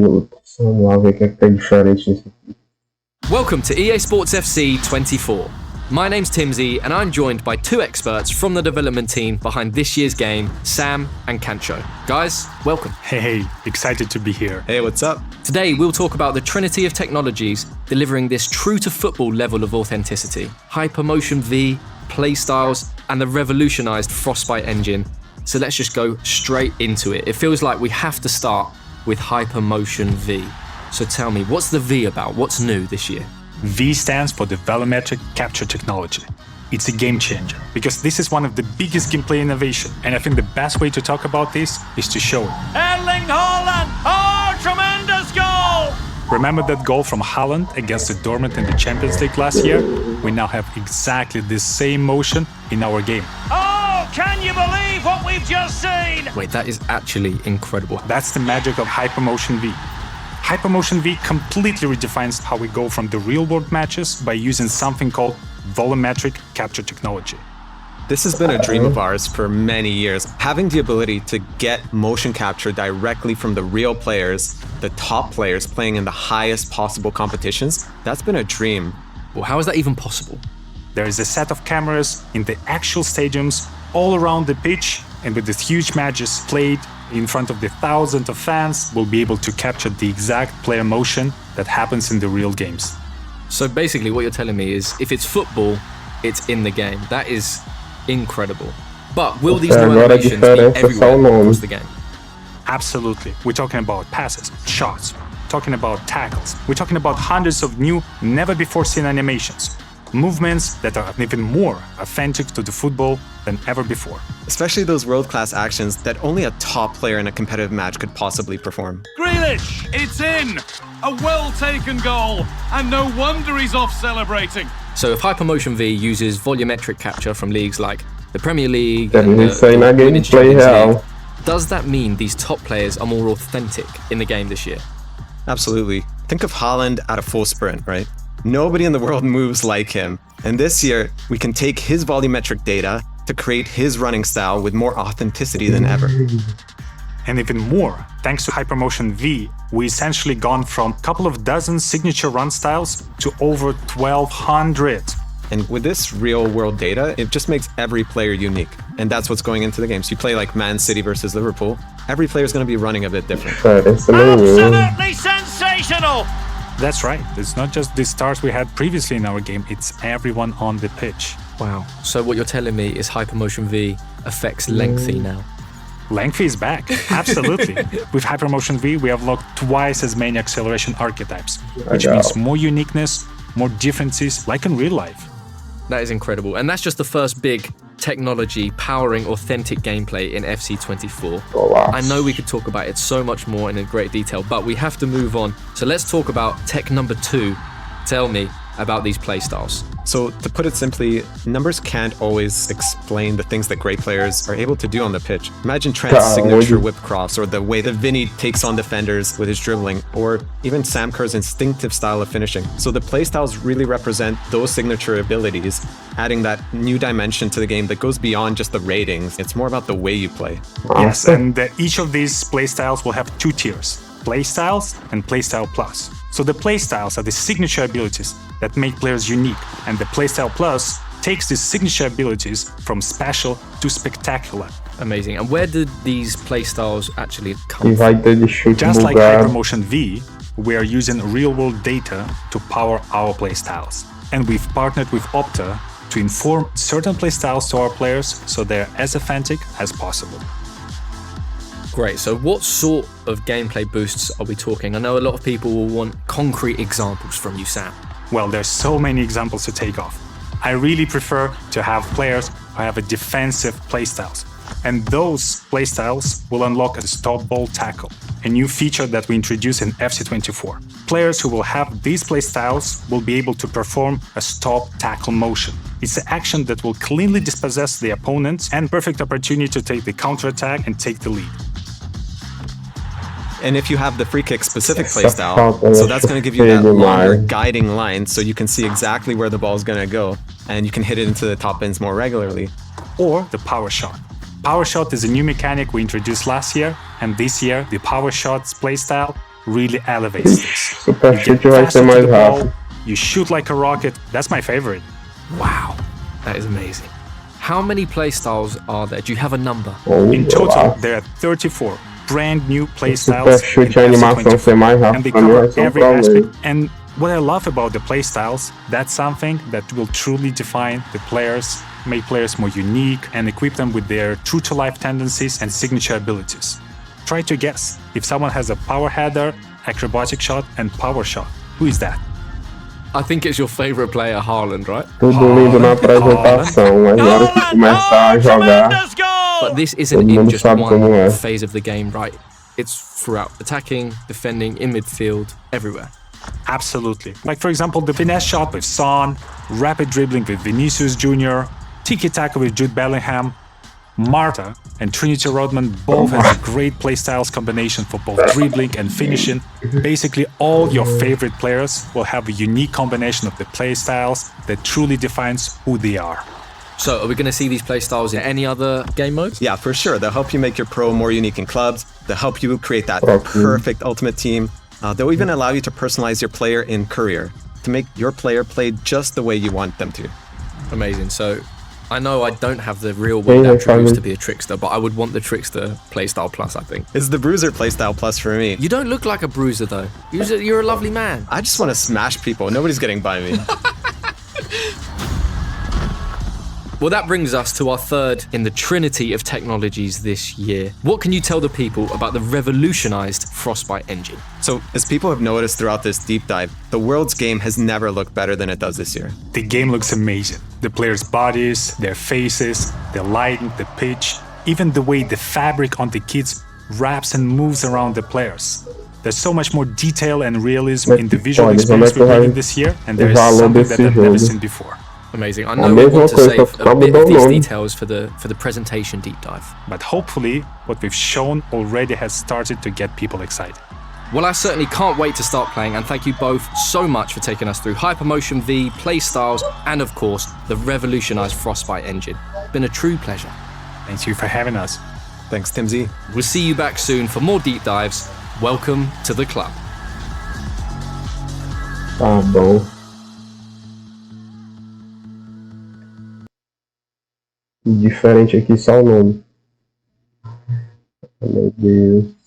Vamos lá ver o que é que tem diferente nisso. Welcome to EA Sports FC 24. My name's Timsy and I'm joined by two experts from the development team behind this year's game, Sam and Kancho. Guys, welcome. Hey, excited to be here. Hey, what's up? Today we'll talk about the trinity of technologies delivering this true-to-football level of authenticity. Hypermotion V, playstyles, and the revolutionised Frostbite engine. So let's just go straight into it. It feels like we have to start with Hypermotion V. So tell me, what's the V about? What's new this year? V stands for the volumetric capture technology. It's a game changer because this is one of the biggest gameplay innovation, and I think the best way to talk about this is to show it. Erling Haaland! Oh, tremendous goal! Remember that goal from Haaland against the Dortmund in the Champions League last year? We now have exactly the same motion in our game. Oh, can you believe what we've just seen? Wait, that is actually incredible. That's the magic of Hypermotion V. Hypermotion V completely redefines how we go from the real-world matches by using something called volumetric capture technology. This has been a dream of ours for many years. Having the ability to get motion capture directly from the real players, the top players playing in the highest possible competitions, that's been a dream. Well, how is that even possible? There is a set of cameras in the actual stadiums all around the pitch, and with these huge matches played in front of the thousands of fans, we'll be able to capture the exact player motion that happens in the real games. So basically what you're telling me is if it's football, it's in the game. That is incredible. But will these new animations be everywhere across the game? Absolutely. We're talking about passes, shots, talking about tackles. We're talking about hundreds of new, never-before-seen animations. Movements that are even more authentic to the football than ever before. Especially those world-class actions that only a top player in a competitive match could possibly perform. Grealish, it's in! A well-taken goal, and no wonder he's off celebrating. So if Hypermotion V uses volumetric capture from leagues like the Premier League Deve and ser na Women's gameplay Champions real. League, does that mean these top players are more authentic in the game this year? Absolutely. Think of Haaland at a full sprint, right? Nobody in the world moves like him. And this year, we can take his volumetric data to create his running style with more authenticity than ever. And even more, thanks to Hypermotion V, we essentially gone from a couple of dozen signature run styles to over 1,200. And with this real-world data, it just makes every player unique. And that's what's going into the game. So you play like Man City versus Liverpool, every player is going to be running a bit different. Absolutely sensational! That's right. It's not just the stars we had previously in our game, it's everyone on the pitch. Wow. So what you're telling me is Hypermotion V affects lengthy now. Lengthy is back, absolutely. With Hypermotion V, we have locked twice as many acceleration archetypes, which means more uniqueness, more differences, like in real life. That is incredible. And that's just the first big technology powering authentic gameplay in FC24. I know we could talk about it so much more and in great detail, but we have to move on. So let's talk about tech number 2. Tell me about these playstyles. So to put it simply, numbers can't always explain the things that great players are able to do on the pitch. Imagine Trent's signature whip cross, or the way that Vinny takes on defenders with his dribbling, or even Sam Kerr's instinctive style of finishing. So the playstyles really represent those signature abilities, adding that new dimension to the game that goes beyond just the ratings. It's more about the way you play. Yes, and each of these playstyles will have 2 tiers, Playstyles and Playstyle Plus. So the Playstyles are the signature abilities that make players unique, and the Playstyle Plus takes these signature abilities from special to spectacular. Amazing. And where did these playstyles actually come from? Just like Hypermotion V, we are using real-world data to power our playstyles. And we've partnered with Opta to inform certain playstyles to our players so they're as authentic as possible. Great. So what sort of gameplay boosts are we talking? I know a lot of people will want concrete examples from you, Sam. Well, there's so many examples to take off. I really prefer to have players who have a defensive playstyles. And those playstyles will unlock a stop ball tackle, a new feature that we introduced in FC24. Players who will have these playstyles will be able to perform a stop tackle motion. It's an action that will cleanly dispossess the opponent and perfect opportunity to take the counterattack and take the lead. And if you have the free kick specific playstyle, so that's going to give you that longer guiding line so you can see exactly where the ball is going to go and you can hit it into the top bins more regularly. Or the power shot. Power shot is a new mechanic we introduced last year, and this year the power shot's playstyle really elevates this. Super You chute get vai faster ser to mais the ball, rápido. you shoot like a rocket. That's my favorite. Wow, that is amazing. How many playstyles are there? Do you have a number? In total, Olá. there are 34 brand new Super playstyles chute in a animação FC24, ser mais and rápida they pra mim cover vai ser every problema. aspect. And what I love about the playstyles, that's something that will truly define the players, make players more unique, and equip them with their true-to-life tendencies and signature abilities. Try to guess if someone has a power header, acrobatic shot, and power shot. Who is that? I think it's your favorite player, Haaland, right? Tudo lindo na apresentação, mas na hora que começar a jogar, Tremendous goal! But this todo isn't in mundo just sabe como one é. phase of the game, right? It's throughout attacking, defending, in midfield, everywhere. Absolutely. Like, for example, the finesse shot with Son, rapid dribbling with Vinicius Jr., tiki-taka with Jude Bellingham, Marta and Trinity Rodman both has a great playstyles combination for both dribbling and finishing. Basically, all your favorite players will have a unique combination of the playstyles that truly defines who they are. So, are we going to see these playstyles in any other game modes? Yeah, for sure. They'll help you make your pro more unique in clubs. They'll help you create that perfect ultimate team. They'll even allow you to personalize your player in career to make your player play just the way you want them to. Amazing. So, I know I don't have the real world attributes to be a trickster, but I would want the trickster playstyle plus, I think. It's the Bruiser playstyle plus for me. You don't look like a bruiser, though. You're a lovely man. I just want to smash people. Nobody's getting by me. Well, that brings us to our third in the trinity of technologies this year. What can you tell the people about the revolutionized Frostbite engine? So, as people have noticed throughout this deep dive, the world's game has never looked better than it does this year. The game looks amazing. The players' bodies, their faces, the lighting, the pitch, even the way the fabric on the kits wraps and moves around the players. There's so much more detail and realism in the visual experience we're bringing this year, and there is something that I've never seen before. Amazing. I know we want to save a bit of these details for the presentation deep dive. But hopefully, what we've shown already has started to get people excited. Well, I certainly can't wait to start playing, and thank you both so much for taking us through Hypermotion V, playstyles, and of course, the revolutionized Frostbite engine. Been a true pleasure. Thank you for having us. Thanks, Timsy. We'll see you back soon for more deep dives. Welcome to the club. Tá bom. Diferente aqui só o nome. Meu Deus.